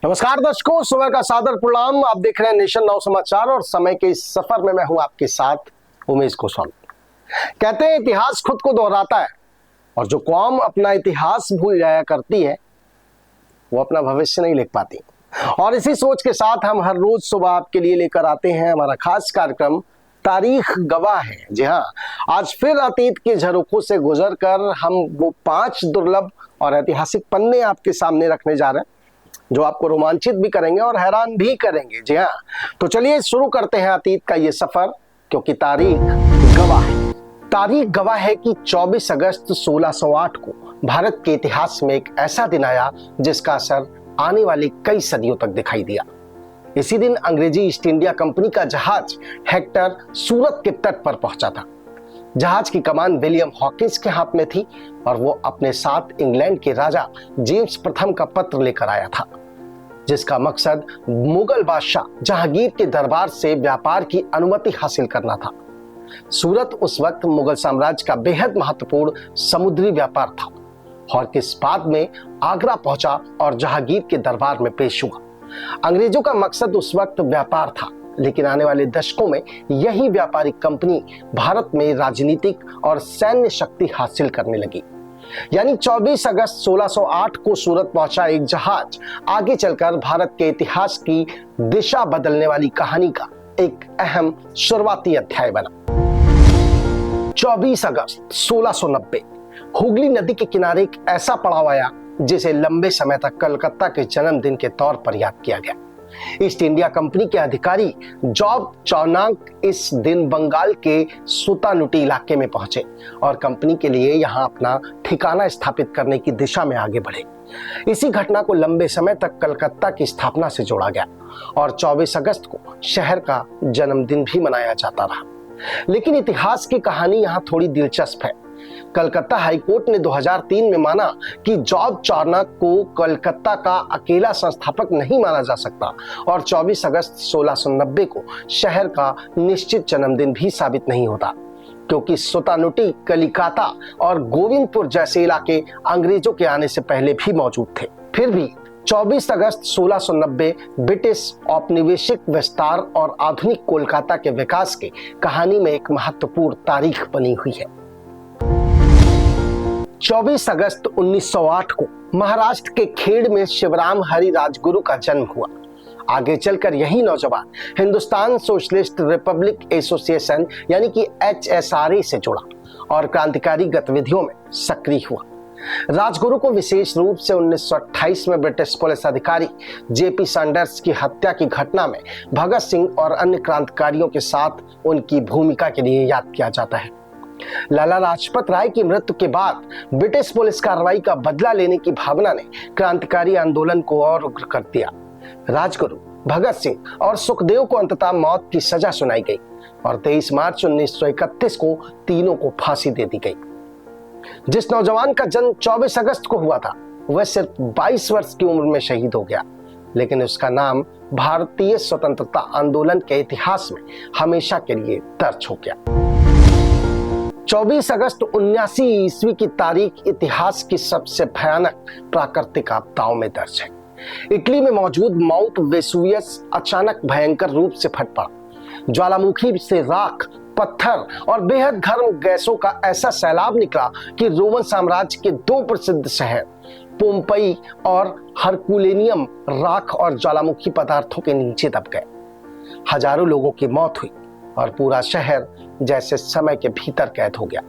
नमस्कार दर्शकों, सुबह का सादर प्रणाम। आप देख रहे हैं नेशन नाउ समाचार और समय के इस सफर में मैं हूं आपके साथ उमेश गोस्वामी। कहते हैं इतिहास खुद को दोहराता है और जो कौम अपना इतिहास भूल जाया करती है वो अपना भविष्य नहीं लिख पाती। और इसी सोच के साथ हम हर रोज सुबह आपके लिए लेकर आते हैं हमारा खास कार्यक्रम तारीख गवाह है। जी हाँ, आज फिर अतीत के झरोखों से गुजर कर हम वो 5 दुर्लभ और ऐतिहासिक पन्ने आपके सामने रखने जा रहे हैं जो आपको रोमांचित भी करेंगे और हैरान भी करेंगे। जी हाँ, तो चलिए शुरू करते हैं अतीत का ये सफर, क्योंकि तारीख गवाह है। तारीख गवाह है कि 24 अगस्त 1608 को भारत के इतिहास में एक ऐसा दिन आया जिसका असर आने वाली कई सदियों तक दिखाई दिया। इसी दिन अंग्रेजी ईस्ट इंडिया कंपनी का जहाज हेक्टर सूरत के तट पर पहुंचा था। जहाज की कमान विलियम हॉकिंस के हाथ में थी और वो अपने साथ इंग्लैंड के राजा जेम्स प्रथम का पत्र लेकर आया था, जिसका मकसद मुगल बादशाह जहांगीर के दरबार से व्यापार की अनुमति हासिल करना था। सूरत उस वक्त मुगल साम्राज्य का बेहद महत्वपूर्ण समुद्री व्यापार था। हॉकिंस बाद में आगरा पहुंचा और जहांगीर के दरबार में पेश हुआ। अंग्रेजों का मकसद उस वक्त व्यापार था, लेकिन आने वाले दशकों में यही व्यापारिक कंपनी भारत में राजनीतिक और सैन्य शक्ति हासिल करने लगी। यानी 24 अगस्त 1608 को सूरत पहुंचा एक जहाज आगे चलकर भारत के इतिहास की दिशा बदलने वाली कहानी का एक अहम शुरुआती अध्याय बना। 24 अगस्त 1690 हुगली नदी के किनारे एक ऐसा पड़ाव आया जिसे लंबे समय तक कलकत्ता के जन्मदिन के तौर पर याद किया गया। ईस्ट इंडिया कंपनी के अधिकारी जॉब चौनाक इस दिन बंगाल के सुतानुटी इलाके में पहुंचे और कंपनी के लिए यहां अपना ठिकाना स्थापित करने की दिशा में आगे बढ़े। इसी घटना को लंबे समय तक कलकत्ता की स्थापना से जोड़ा गया और 24 अगस्त को शहर का जन्मदिन भी मनाया जाता रहा। लेकिन इतिहास की कहानी यहां थोड़ी दिलचस्प है। कलकत्ता हाईकोर्ट ने 2003 में माना कि जॉब चौनाक को कलकत्ता का अकेला संस्थापक नहीं माना जा सकता और 24 अगस्त 1690 को शहर का निश्चित जन्मदिन भी साबित नहीं होता, क्योंकि सुतानुटी, कलिकाता और गोविंदपुर जैसे इलाके अंग्रेजों के आने से पहले भी मौजूद थे। फिर भी 24 अगस्त 1690 ब्रिटिश औपनिवेशिक विस्तार और आधुनिक कोलकाता के विकास के कहानी में एक महत्वपूर्ण तारीख बनी हुई है। 24 अगस्त 1908 को महाराष्ट्र के खेड़ में शिवराम हरि राजगुरु का जन्म हुआ। आगे चलकर यही नौजवान हिंदुस्तान सोशलिस्ट रिपब्लिक एसोसिएशन यानी कि HSRA से जुड़ा और क्रांतिकारी गतिविधियों में सक्रिय हुआ। राजगुरु को विशेष रूप से 1928 में ब्रिटिश पुलिस अधिकारी JP सैंडर्स की हत्या की घटना में भगत सिंह और अन्य क्रांतिकारियों के साथ उनकी भूमिका के लिए याद किया जाता है। लाला लाजपत राय की मृत्यु के बाद ब्रिटिश पुलिस कार्रवाई का बदला लेने की भावना ने क्रांतिकारी आंदोलन को और उग्र कर दिया। राजगुरु, भगत सिंह और सुखदेव को अंततः मौत की सजा सुनाई गई और 23 मार्च 1931 को तीनों को फांसी दे दी गई। जिस नौजवान का जन्म 24 अगस्त को हुआ था वह सिर्फ 22 वर्ष की उम्र में शहीद हो गया, लेकिन उसका नाम भारतीय स्वतंत्रता आंदोलन के इतिहास में हमेशा के लिए दर्ज हो गया। 24 अगस्त 79 ईस्वी की तारीख इतिहास की सबसे भयानक प्राकृतिक आपदाओं में दर्ज है। इटली में मौजूद माउंट वेसुवियस अचानक भयंकर रूप से फट पड़ा। ज्वालामुखी से राख, पत्थर और बेहद गर्म गैसों का ऐसा सैलाब निकला कि रोमन साम्राज्य के 2 प्रसिद्ध शहर पोम्पई और हरकुलेनियम राख और ज्वालामुखी पदार्थों के नीचे दब गए। हजारों लोगों की मौत हुई और पूरा शहर जैसे समय के भीतर कैद हो गया।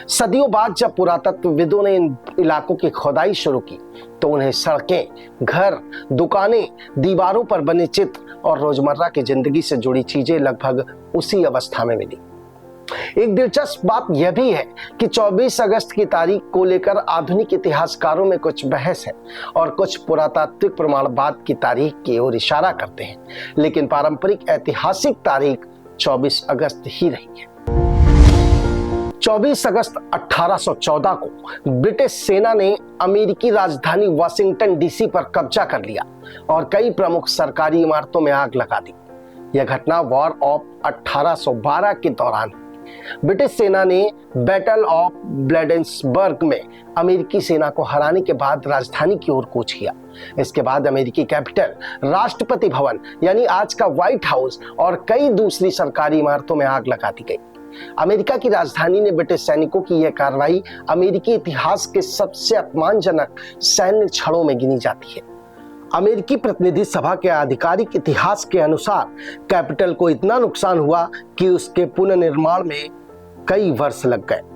सदियों बाद जब पुरातत्वविदों ने इन इलाकों की खोदाई शुरू की तो उन्हें सड़कें, घर, दुकानें, दीवारों पर बने चित्र और रोजमर्रा की जिंदगी से जुड़ी चीजें लगभग उसी अवस्था में मिली। एक दिलचस्प बात यह भी है कि 24 अगस्त की तारीख को लेकर आधुनिक इतिहासकारों में कुछ बहस है और कुछ पुरातात्विक प्रमाणवाद की तारीख की ओर इशारा करते हैं, लेकिन पारंपरिक ऐतिहासिक तारीख 24 अगस्त ही रही है। 24 अगस्त 1814 को ब्रिटिश सेना ने अमेरिकी राजधानी वाशिंगटन डीसी पर कब्जा कर लिया और कई प्रमुख सरकारी इमारतों में आग लगा दी। यह घटना वॉर ऑफ 1812 के दौरान ब्रिटिश सेना ने बैटल ऑफ ब्लेडेंसबर्ग में अमेरिकी सेना को हराने के बाद राजधानी की ओर कूच किया। इसके बाद अमेरिकी कैपिटल, राष्ट्रपति भवन यानी आज का व्हाइट हाउस और कई दूसरी सरकारी इमारतों में आग लगा दी गई। अमेरिका की राजधानी ने ब्रिटिश सैनिकों की यह कार्रवाई अमेरिकी इतिहास के सबसे अपमानजनक सैन्य क्षणों में गिनी जाती है। अमेरिकी प्रतिनिधि सभा के आधिकारिक इतिहास के अनुसार कैपिटल को इतना नुकसान हुआ कि उसके पुनर्निर्माण में कई वर्ष लग गए।